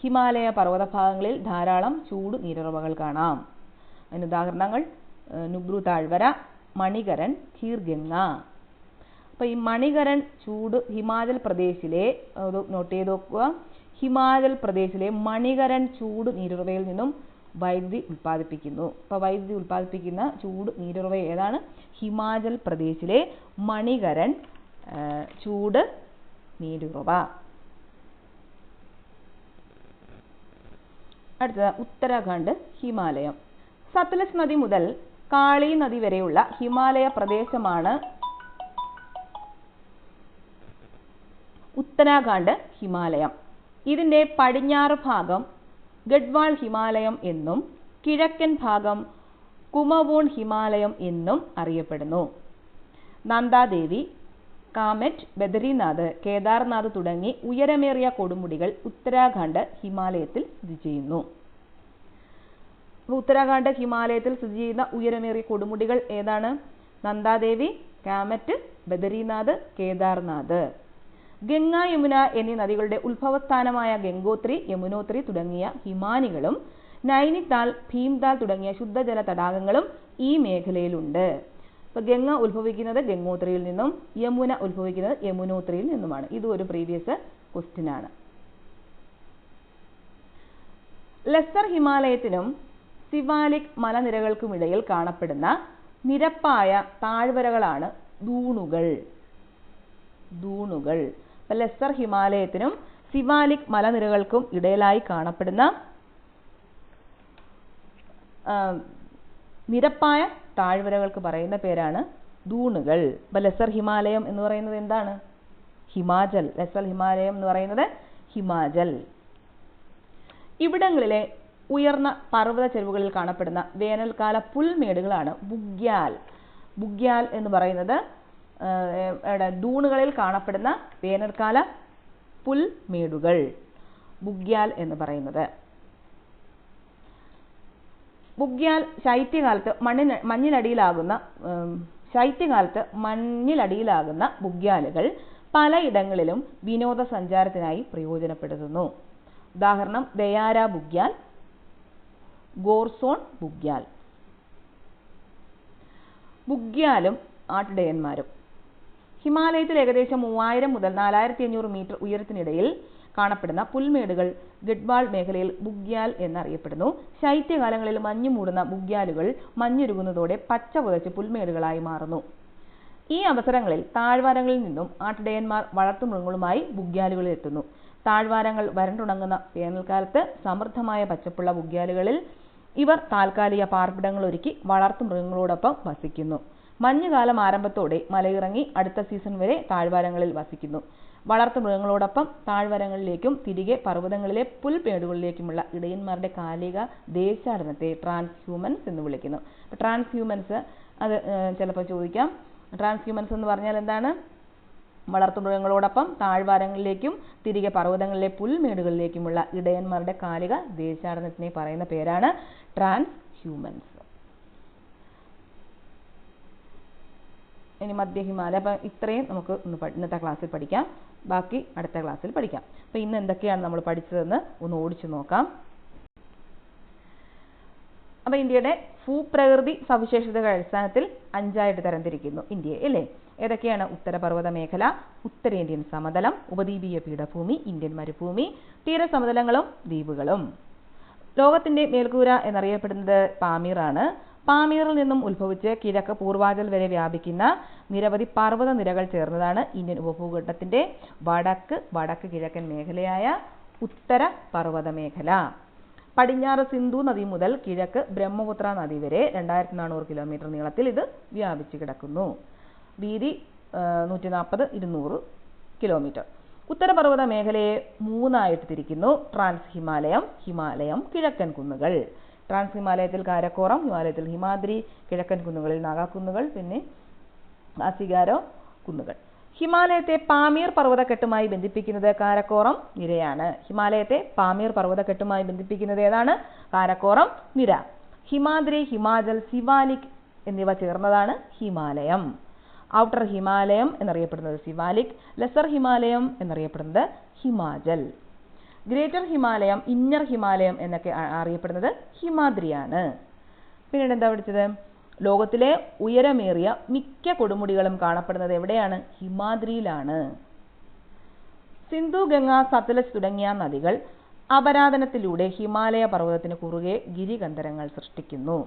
ഹിമാലയ പർവ്വതഭാഗങ്ങളിൽ ധാരാളം ചൂട് നീരുറവകൾ കാണാം. അതിന് ഉദാഹരണങ്ങൾ നുബ്രു താഴ്വര, മണികരൻ, ഖീർഗംഗ. അപ്പോൾ ഈ മണികരൻ ചൂട് ഹിമാചൽ പ്രദേശിലെ, നോട്ട് ചെയ്ത് നോക്കുക, ഹിമാചൽ പ്രദേശിലെ മണികരൻ ചൂട് നീരുറവയിൽ നിന്നും വൈദ്യുതി ഉൽപ്പാദിപ്പിക്കുന്നു. അപ്പോൾ വൈദ്യുതി ഉൽപ്പാദിപ്പിക്കുന്ന ചൂട് നീരുറവ ഏതാണ്? ഹിമാചൽ പ്രദേശിലെ മണികരൻ ചൂട് നീരുറവ. അടുത്തത് ഉത്തരാഖണ്ഡ് ഹിമാലയം. സത്ലജ് നദി മുതൽ കാളി നദി വരെയുള്ള ഹിമാലയ പ്രദേശമാണ് ഉത്തരാഖണ്ഡ് ഹിമാലയം. ഇതിന്റെ പടിഞ്ഞാറ് ഭാഗം ഗഡ്വാൾ ഹിമാലയം എന്നും കിഴക്കൻ ഭാഗം കുമവോൺ ഹിമാലയം എന്നും അറിയപ്പെടുന്നു. നന്ദാദേവി, കാമെറ്റ്, ബദരിനാഥ്, കേദാർനാഥ് തുടങ്ങി ഉയരമേറിയ കൊടുമുടികൾ ഉത്തരാഖണ്ഡ് ഹിമാലയത്തിൽ സ്ഥിതി ചെയ്യുന്നു. ഉത്തരാഖണ്ഡ് ഹിമാലയത്തിൽ സ്ഥിതി ചെയ്യുന്ന ഉയരമേറിയ കൊടുമുടികൾ ഏതാണ്? നന്ദാദേവി, കാമെറ്റ്, ബദരിനാഥ്, കേദാർനാഥ്. ഗംഗ, യമുന എന്നീ നദികളുടെ ഉത്ഭവസ്ഥാനമായ ഗംഗോത്രി, യമുനോത്രി തുടങ്ങിയ ഹിമാനികളും നൈനിതാൽ, ഭീംതാൽ തുടങ്ങിയ ശുദ്ധജല തടാകങ്ങളും ഈ മേഖലയിലുണ്ട്. അപ്പോൾ ഗംഗ ഉത്ഭവിക്കുന്നത് ഗംഗോത്രിയിൽ നിന്നും, യമുന ഉത്ഭവിക്കുന്നത് യമുനോത്രിയിൽ നിന്നുമാണ്. ഇതും ഒരു പ്രീവിയസ് ക്വസ്റ്റ്യൻ ആണ്. ലെസ്സർ ഹിമാലയത്തിനും സിവാലിക് മലനിരകൾക്കുമിടയിൽ കാണപ്പെടുന്ന നിരപ്പായ താഴ്വരകളാണ് ദൂണുകൾ. ദൂണുകൾ. അപ്പോൾ ലെസ്സർ ഹിമാലയത്തിനും സിവാലിക് മലനിരകൾക്കും ഇടയിലായി കാണപ്പെടുന്ന നിരപ്പായ താഴ്വരകൾക്ക് പറയുന്ന പേരാണ് ദൂണുകൾ. അപ്പോൾ ലെസ്സർ ഹിമാലയം എന്ന് പറയുന്നത് എന്താണ്? ഹിമാചൽ. ലെസ്സർ ഹിമാലയം എന്ന് പറയുന്നത് ഹിമാചൽ. ഇവിടങ്ങളിലെ ഉയർന്ന പർവ്വത ചെരുവുകളിൽ കാണപ്പെടുന്ന വേനൽക്കാല പുൽമേടുകളാണ് ബുഗ്യാൽ. ബുഗ്യാൽ എന്ന് പറയുന്നത് ദൂണുകളിൽ കാണപ്പെടുന്ന വേനൽക്കാല പുൽമേടുകൾ, ബുഗ്യാൽ എന്ന് പറയുന്നത്. ബുഗ്യാൽ ശൈത്യകാലത്ത് മഞ്ഞിലടിയിലാകുന്ന ബുഗ്യാലുകൾ പലയിടങ്ങളിലും വിനോദസഞ്ചാരത്തിനായി പ്രയോജനപ്പെടുത്തുന്നു. ഉദാഹരണം ദയാര ബുഗ്യാൽ, ഗോർസോൺ ബുഗ്യാൽ. ബുഗ്യാലും ആട്ടിടയന്മാരും. ഹിമാലയത്തിൽ ഏകദേശം 3000 മുതൽ 4500 മീറ്റർ ഉയരത്തിനിടയിൽ കാണപ്പെടുന്ന പുൽമേടുകൾ ഗഡ്വാൾ മേഖലയിൽ ബുഗ്യാൽ എന്നറിയപ്പെടുന്നു. ശൈത്യകാലങ്ങളിൽ മഞ്ഞു മൂടുന്ന ബുഗ്യാലുകൾ മഞ്ഞുരുകുന്നതോടെ പച്ച പുതച്ച് പുൽമേടുകളായി മാറുന്നു. ഈ അവസരങ്ങളിൽ താഴ്വാരങ്ങളിൽ നിന്നും ആട്ടിടയന്മാർ വളർത്തുമൃഗങ്ങളുമായി ബുഗ്യാലുകളിൽ എത്തുന്നു. താഴ്വാരങ്ങൾ വരണ്ടുണങ്ങുന്ന വേനൽക്കാലത്ത് സമൃദ്ധമായ പച്ചപ്പുള്ള ബുഗ്യാലുകളിൽ ഇവർ താൽക്കാലിക പാർപ്പിടങ്ങൾ ഒരുക്കി വളർത്തുമൃഗങ്ങളോടൊപ്പം വസിക്കുന്നു. മഞ്ഞുകാലം ആരംഭത്തോടെ മലയിറങ്ങി അടുത്ത സീസൺ വരെ താഴ്വാരങ്ങളിൽ വസിക്കുന്നു. വളർത്തുമൃഗങ്ങളോടൊപ്പം താഴ്വരങ്ങളിലേക്കും തിരികെ പർവ്വതങ്ങളിലെ പുൽമേടുകളിലേക്കുമുള്ള ഇടയന്മാരുടെ കാലിക ദേശാടനത്തെ ട്രാൻസ്ഹ്യൂമൻസ് എന്ന് വിളിക്കുന്നു. ട്രാൻസ്ഹ്യൂമൻസ് അത് ചിലപ്പോൾ ചോദിക്കാം. ട്രാൻസ്ഹ്യൂമൻസ് എന്ന് പറഞ്ഞാൽ എന്താണ്? വളർത്തുമൃഗങ്ങളോടൊപ്പം താഴ്വാരങ്ങളിലേക്കും തിരികെ പർവ്വതങ്ങളിലെ പുൽമേടുകളിലേക്കുമുള്ള ഇടയന്മാരുടെ കാലിക ദേശാടനത്തിനെ പറയുന്ന പേരാണ് ട്രാൻസ്ഹ്യൂമൻസ്. ഇനി മധ്യ ഹിമാലയ. അപ്പം ഇത്രയും നമുക്ക് ഇന്നത്തെ ക്ലാസ്സിൽ പഠിക്കാം. ബാക്കി അടുത്ത ക്ലാസ്സിൽ പഠിക്കാം. അപ്പം ഇന്ന് എന്തൊക്കെയാണ് നമ്മൾ പഠിച്ചതെന്ന് ഒന്ന് ഓടിച്ചു നോക്കാം. അപ്പം ഇന്ത്യയുടെ ഭൂപ്രകൃതി സവിശേഷതകളുടെ അടിസ്ഥാനത്തിൽ 5ആയിട്ട് തരംതിരിക്കുന്നു ഇന്ത്യയെ, അല്ലേ? ഏതൊക്കെയാണ്? ഉത്തരപർവ്വത മേഖല, ഉത്തരേന്ത്യൻ സമതലം, ഉപദ്വീപീയ പീഠഭൂമി, ഇന്ത്യൻ മരുഭൂമി, തീരസമതലങ്ങളും ദ്വീപുകളും. ലോകത്തിന്റെ മേൽക്കൂര എന്നറിയപ്പെടുന്നത് പാമീറാണ്. പാമീറിൽ നിന്നും ഉത്ഭവിച്ച് കിഴക്ക് പൂർവാചൽ വരെ വ്യാപിക്കുന്ന നിരവധി പർവ്വത നിരകൾ ചേർന്നതാണ് ഇന്ത്യൻ ഉപഭൂഖണ്ഡത്തിന്റെ വടക്ക് കിഴക്കൻ മേഖലയായ ഉത്തര പർവ്വത മേഖല. പടിഞ്ഞാറ് സിന്ധു നദി മുതൽ കിഴക്ക് ബ്രഹ്മപുത്ര നദി വരെ 2400 കിലോമീറ്റർ നീളത്തിൽ ഇത് വ്യാപിച്ചു കിടക്കുന്നു. വീതി 140-200 കിലോമീറ്റർ. ഉത്തരപർവ്വത മേഖലയെ മൂന്നായിട്ട് തിരിക്കുന്നു: ട്രാൻസ് ഹിമാലയം, ഹിമാലയം, കിഴക്കൻ കുന്നുകൾ. ട്രാൻസ് ഹിമാലയത്തിൽ കാരക്കോറം, ഹിമാലയത്തിൽ ഹിമാദ്രി, കിഴക്കൻ കുന്നുകളിൽ നാഗാക്കുന്നുകൾ, പിന്നെ ആസിഗാരോ കുന്നുകൾ. ഹിമാലയത്തെ പാമീർ പർവ്വതക്കെട്ടുമായി ബന്ധിപ്പിക്കുന്നത് കാരക്കോറം നിരയാണ്. ഹിമാലയത്തെ പാമീർ പർവ്വതക്കെട്ടുമായി ബന്ധിപ്പിക്കുന്നത് ഏതാണ്? കാരക്കോറം നിര. ഹിമാദ്രി, ഹിമാചൽ, സിവാലിക് എന്നിവ ചേർന്നതാണ് ഹിമാലയം. ഔട്ടർ ഹിമാലയം എന്നറിയപ്പെടുന്നത് സിവാലിക്, ലെസർ ഹിമാലയം എന്നറിയപ്പെടുന്നത് ഹിമാചൽ. ഗ്രേറ്റർ ഹിമാലയം, ഇന്നർ ഹിമാലയം എന്നൊക്കെ അറിയപ്പെടുന്നത് ഹിമാദ്രിയാണ്. പിന്നീട് എന്താ പഠിച്ചത്? ലോകത്തിലെ ഉയരമേറിയ മിക്ക കൊടുമുടികളും കാണപ്പെടുന്നത് എവിടെയാണ്? ഹിമാദ്രിയിലാണ്. സിന്ധു, ഗംഗ, സത്ലജ് തുടങ്ങിയ നദികൾ അപരാധനത്തിലൂടെ ഹിമാലയ പർവ്വതത്തിന് കുറുകെ ഗിരികന്ധരങ്ങൾ സൃഷ്ടിക്കുന്നു.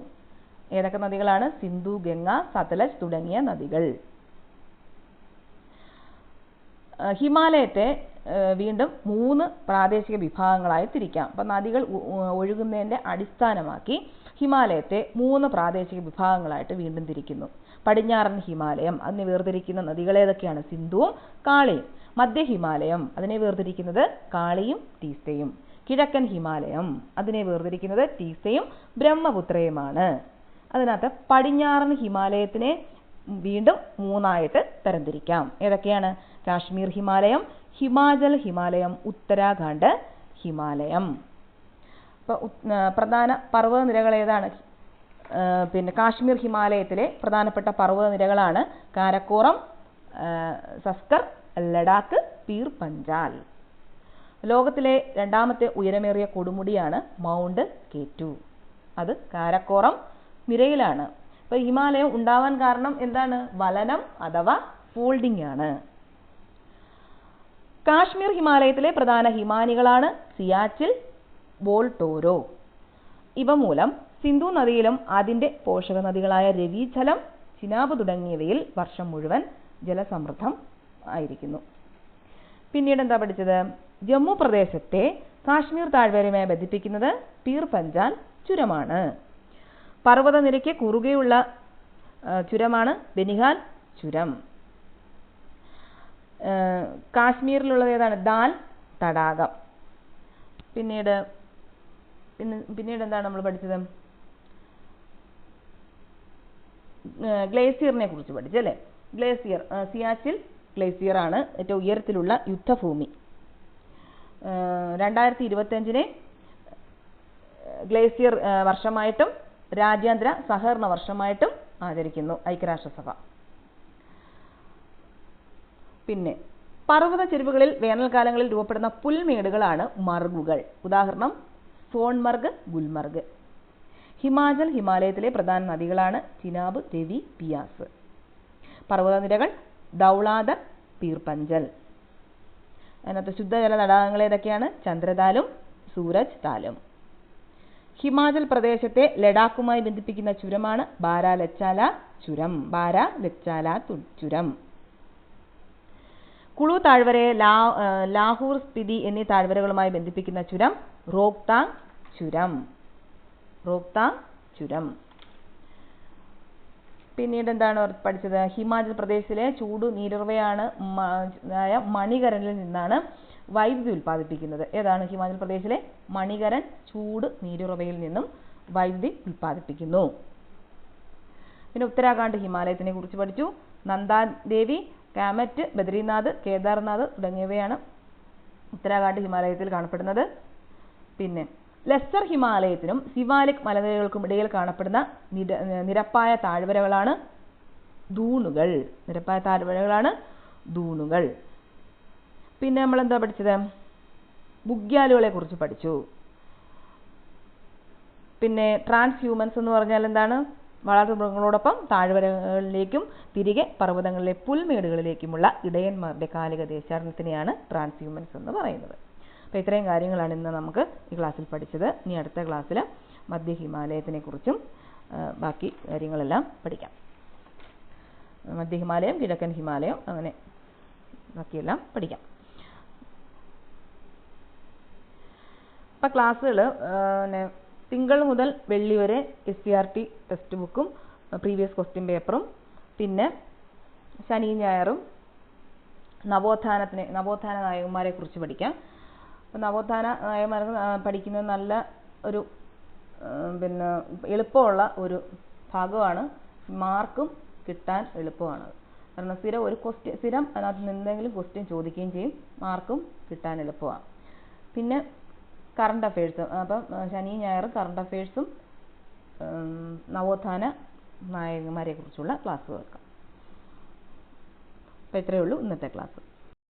ഏതൊക്കെ നദികളാണ്? സിന്ധു, ഗംഗ, സത്ലജ് തുടങ്ങിയ നദികൾ. ഹിമാലയത്തെ വീണ്ടും 3 പ്രാദേശിക വിഭാഗങ്ങളായി തിരിക്കാം. അപ്പം നദികൾ ഒഴുകുന്നതിൻ്റെ അടിസ്ഥാനമാക്കി ഹിമാലയത്തെ 3 പ്രാദേശിക വിഭാഗങ്ങളായിട്ട് വീണ്ടും തിരിക്കുന്നു. പടിഞ്ഞാറൻ ഹിമാലയം, അതിനെ വേർതിരിക്കുന്ന നദികൾ ഏതൊക്കെയാണ്? സിന്ധുവും കാളിയും. മധ്യ ഹിമാലയം, അതിനെ വേർതിരിക്കുന്നത് കാളിയും തീസ്തയും. കിഴക്കൻ ഹിമാലയം, അതിനെ വേർതിരിക്കുന്നത് തീസ്തയും ബ്രഹ്മപുത്രയുമാണ്. അതിനകത്ത് പടിഞ്ഞാറൻ ഹിമാലയത്തിനെ വീണ്ടും 3ആയിട്ട് തരംതിരിക്കാം. ഏതൊക്കെയാണ്? കാശ്മീർ ഹിമാലയം, ഹിമാചൽ ഹിമാലയം, ഉത്തരാഖണ്ഡ് ഹിമാലയം. അപ്പോൾ പ്രധാന പർവ്വത നിരകൾ ഏതാണ്? പിന്നെ കാശ്മീർ ഹിമാലയത്തിലെ പ്രധാനപ്പെട്ട പർവ്വത നിരകളാണ് കാരക്കോറം, സസ്കർ, ലഡാക്ക്, പീർ പഞ്ചാൽ. ലോകത്തിലെ രണ്ടാമത്തെ ഉയരമേറിയ കൊടുമുടിയാണ് മൗണ്ട് K2. അത് കാരക്കോറം നിരയിലാണ്. അപ്പോൾ ഹിമാലയം ഉണ്ടാവാൻ കാരണം എന്താണ്? വലനം അഥവാ ഫോൾഡിംഗ് ആണ്. കാശ്മീർ ഹിമാലയത്തിലെ പ്രധാന ഹിമാനികളാണ് സിയാച്ചിൽ, ബോൾട്ടോരോ. ഇവ മൂലം സിന്ധു നദിയിലും അതിൻ്റെ പോഷക നദികളായ രവി, ഝലം, ചിനാബ് തുടങ്ങിയവയിൽ വർഷം മുഴുവൻ ജലസമൃദ്ധം ആയിരിക്കുന്നു. പിന്നീട് എന്താ പഠിച്ചത്? ജമ്മു പ്രദേശത്തെ കാശ്മീർ താഴ്വരയുമായി ബന്ധിപ്പിക്കുന്നത് പീർ പഞ്ചാൽ ചുരമാണ്. പർവ്വതനിരയ്ക്ക് കുറുകെയുള്ള ചുരമാണ് ബനിഹാൽ ചുരം. കാശ്മീരിലുള്ളത് ഏതാണ്? ദാൽ തടാകം. പിന്നീട് എന്താണ് നമ്മൾ പഠിച്ചത്? ഗ്ലേസിയറിനെ കുറിച്ച് പഠിച്ചല്ലേ? ഗ്ലേസിയർ, സിയാച്ചിൽ ഗ്ലേസിയർ ആണ് ഏറ്റവും ഉയരത്തിലുള്ള യുദ്ധഭൂമി. 2025 ഗ്ലേസിയർ വർഷമായിട്ടും രാജ്യാന്തര സഹകരണ വർഷമായിട്ടും ആചരിക്കുന്നു ഐക്യരാഷ്ട്രസഭ. പിന്നെ പർവ്വത ചെരുവുകളിൽ വേനൽക്കാലങ്ങളിൽ രൂപപ്പെടുന്ന പുൽമേടുകളാണ് മർഗുകൾ. ഉദാഹരണം സോൺമർഗ്, ഗുൽമർഗ്. ഹിമാചൽ ഹിമാലയത്തിലെ പ്രധാന നദികളാണ് ചിനാബ്, രവി, ബിയാസ്. പർവ്വതനിരകൾ ദൗളാദർ, പീർ പഞ്ചൽ. അതിനകത്ത് ശുദ്ധജല തടാകങ്ങൾ ഏതൊക്കെയാണ്? ചന്ദ്രതാലും സൂരജ് താലും. ഹിമാചൽ പ്രദേശത്തെ ലഡാക്കുമായി ബന്ധിപ്പിക്കുന്ന ചുരമാണ് ബാരാലച്ചാല ചുരം. കുളു താഴ്വരയെ ലാഹൂർ, സ്പിതി എന്നീ താഴ്വരകളുമായി ബന്ധിപ്പിക്കുന്ന ചുരം റോഹ്താങ് ചുരം. പിന്നീട് എന്താണ് പഠിച്ചത്? ഹിമാചൽ പ്രദേശിലെ ചൂട് നീരുറവയാണ് മണികരനിൽ നിന്നാണ് വൈദ്യുതി ഉൽപ്പാദിപ്പിക്കുന്നത്. ഏതാണ്? ഹിമാചൽ പ്രദേശിലെ മണികരൻ ചൂട് നീരുറവയിൽ നിന്നും വൈദ്യുതി ഉൽപ്പാദിപ്പിക്കുന്നു. പിന്നെ ഉത്തരാഖണ്ഡ് ഹിമാലയത്തിനെ കുറിച്ച് പഠിച്ചു. നന്ദാദേവി, കാമറ്റ്, ബദ്രിനാഥ്, കേദാർനാഥ് തുടങ്ങിയവയാണ് ഉത്തരാഖണ്ഡ് ഹിമാലയത്തിൽ കാണപ്പെടുന്നത്. പിന്നെ ലെസ്സർ ഹിമാലയത്തിനും സിവാലിക് മലനിരകൾക്കും ഇടയിൽ കാണപ്പെടുന്ന നിരപ്പായ താഴ്വരകളാണ് ദൂണുകൾ. പിന്നെ നമ്മൾ എന്താ പഠിച്ചത്? ബുഗ്യാലുകളെ കുറിച്ച് പഠിച്ചു. പിന്നെ ട്രാൻസ് ഹ്യൂമൻസ് എന്ന് പറഞ്ഞാൽ എന്താണ്? വളർത്തുമൃഗങ്ങളോടൊപ്പം താഴ്വരകളിലേക്കും തിരികെ പർവ്വതങ്ങളിലെ പുൽമേടുകളിലേക്കുമുള്ള ഇടയന്മാരുടെ കാലിക ദേശാടനത്തിനെയാണ് ട്രാൻസ് ഹ്യൂമൻസ് എന്ന് പറയുന്നത്. അപ്പോൾ ഇത്രയും കാര്യങ്ങളാണ് ഇന്ന് നമുക്ക് ഈ ക്ലാസ്സിൽ പഠിച്ചത്. ഇനി അടുത്ത ക്ലാസ്സിൽ മധ്യ ഹിമാലയത്തിനെ കുറിച്ചും ബാക്കി കാര്യങ്ങളെല്ലാം പഠിക്കാം. മധ്യ ഹിമാലയം, കിഴക്കൻ ഹിമാലയം, അങ്ങനെ ബാക്കിയെല്ലാം പഠിക്കാം. അപ്പം ക്ലാസ്സുകൾ തിങ്കൾ മുതൽ വെള്ളി വരെ SCERT ടെക്സ്റ്റ് ബുക്കും പ്രീവിയസ് ക്വസ്റ്റ്യൻ പേപ്പറും, പിന്നെ ശനി ഞായറും നവോത്ഥാന നായകന്മാരെ കുറിച്ച് പഠിക്കാം. അപ്പം നവോത്ഥാന നായകന്മാരെ പഠിക്കുന്നത് നല്ല ഒരു പിന്നെ എളുപ്പമുള്ള ഒരു ഭാഗമാണ്. മാർക്കും കിട്ടാൻ എളുപ്പമാണ്. കാരണം സ്ഥിരം അതിനകത്ത് നിന്നെങ്കിലും ക്വസ്റ്റ്യൻ ചോദിക്കുകയും ചെയ്യും, മാർക്കും കിട്ടാൻ എളുപ്പമാണ്. പിന്നെ കറണ്ട് അഫയേഴ്സ്, അപ്പം ശനി ഞായർ കറണ്ട് അഫയേഴ്സും നവോത്ഥാന നായകന്മാരെ കുറിച്ചുള്ള ക്ലാസ് കേൾക്കാം. അപ്പോൾ ഇത്രയേ ഉള്ളൂ ഇന്നത്തെ ക്ലാസ്.